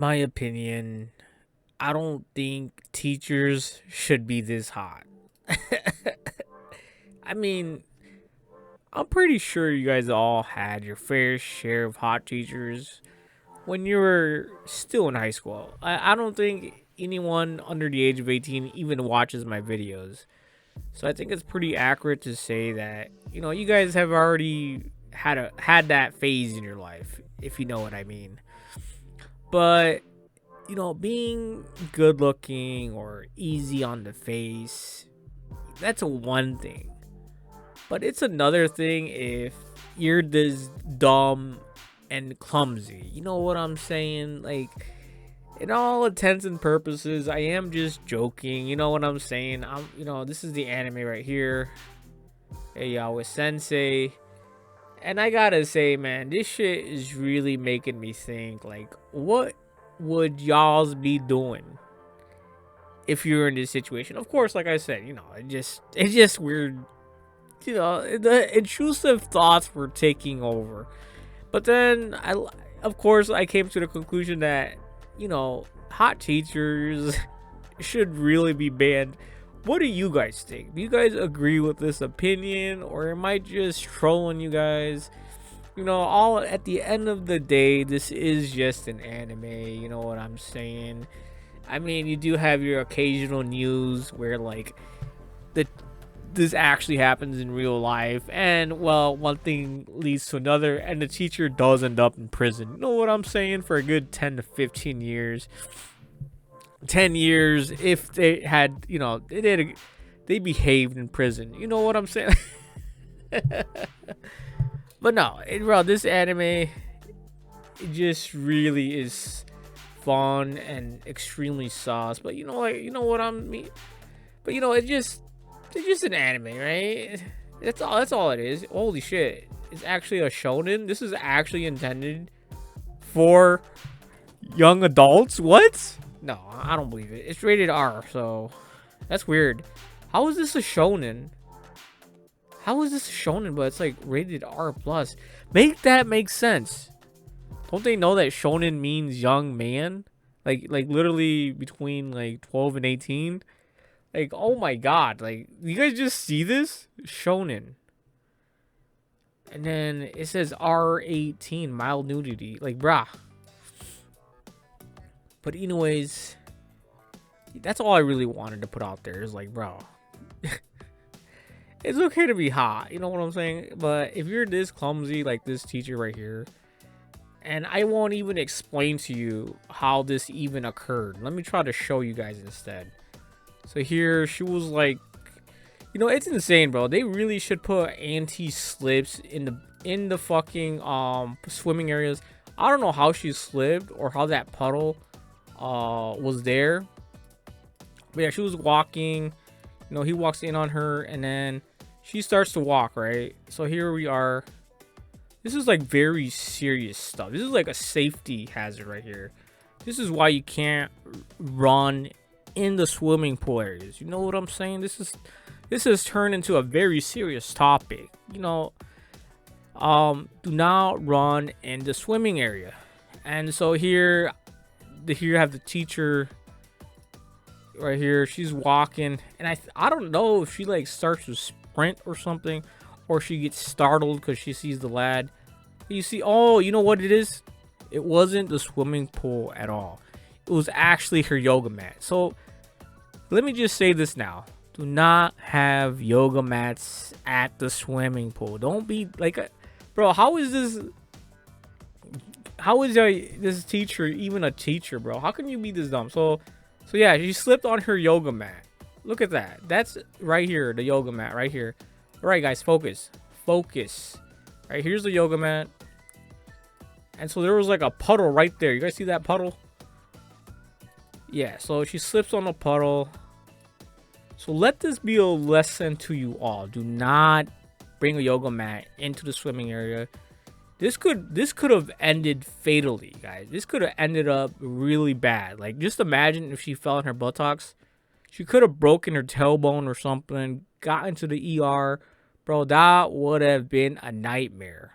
My opinion, I don't think teachers should be this hot. I mean, I'm pretty sure you guys all had your fair share of hot teachers when you were still in high school. I don't think anyone under the age of 18 even watches my videos. So I think it's pretty accurate to say that, you guys have already had that phase in your life, if you know what I mean. But being good looking or easy on the face, that's a one thing. But it's another thing if you're this dumb and clumsy. You know what I'm saying? Like, in all intents and purposes, I am just joking. You know what I'm saying? This is the anime right here. Yowayowa Sensei. And I gotta say, man, this shit is really making me think, like, what would y'all's be doing if you're in this situation? Of course, like I said, it's just weird. The intrusive thoughts were taking over. But then of course, I came to the conclusion that hot teachers should really be banned. What do you guys think? Do you guys agree with this opinion, or am I just trolling you guys? All at the end of the day, this is just an anime. You know what I'm saying? I mean, you do have your occasional news where like the this actually happens in real life, and well, one thing leads to another, and the teacher does end up in prison. You know what I'm saying? For a good 10 to 15 years. 10 years if they had, they behaved in prison. You know what I'm saying? But no, bro, this anime, it just really is fun and extremely sauce. But you know what I mean. But it's just an anime, right? That's all it is. Holy shit! It's actually a shonen. This is actually intended for young adults. What? No, I don't believe it. It's rated R, so that's weird. How is this a shonen? How is this a shonen, but it's like rated R plus? Make that make sense. Don't they know that shonen means young man? Like literally between like 12 and 18? Like, oh my god, like you guys just see this? Shonen. And then it says R18, mild nudity. Like, brah. But anyways, that's all I really wanted to put out there. Is like, bro, it's okay to be hot. You know what I'm saying? But if you're this clumsy, like this teacher right here, and I won't even explain to you how this even occurred. Let me try to show you guys instead. So here, she was like, it's insane, bro. They really should put anti-slips in the fucking swimming areas. I don't know how she slipped or how that puddle was there. But yeah, she was walking. He walks in on her, and then she starts to walk, right? So here we are. This is like very serious stuff. This is like a safety hazard right here. This is why you can't run in the swimming pool areas. You know what I'm saying? This has turned into a very serious topic. Do not run in the swimming area. And so here you have the teacher right here. She's walking, and I don't know if she like starts to sprint or something, or she gets startled because she sees the lad. You see, oh, you know what it is? It wasn't the swimming pool at all. It was actually her yoga mat. So let me just say this now. Do not have yoga mats at the swimming pool. Don't be like, bro, how is this teacher even a teacher, bro? How can you be this dumb? So yeah, she slipped on her yoga mat. Look at that. That's right here, the yoga mat right here. All right, guys, focus. Focus. All right, here's the yoga mat. And so there was like a puddle right there. You guys see that puddle? Yeah, so she slips on a puddle. So let this be a lesson to you all. Do not bring a yoga mat into the swimming area. This could have ended fatally, guys. This could have ended up really bad. Like, just imagine if she fell on her buttocks. She could have broken her tailbone or something, got into the ER. Bro, that would have been a nightmare.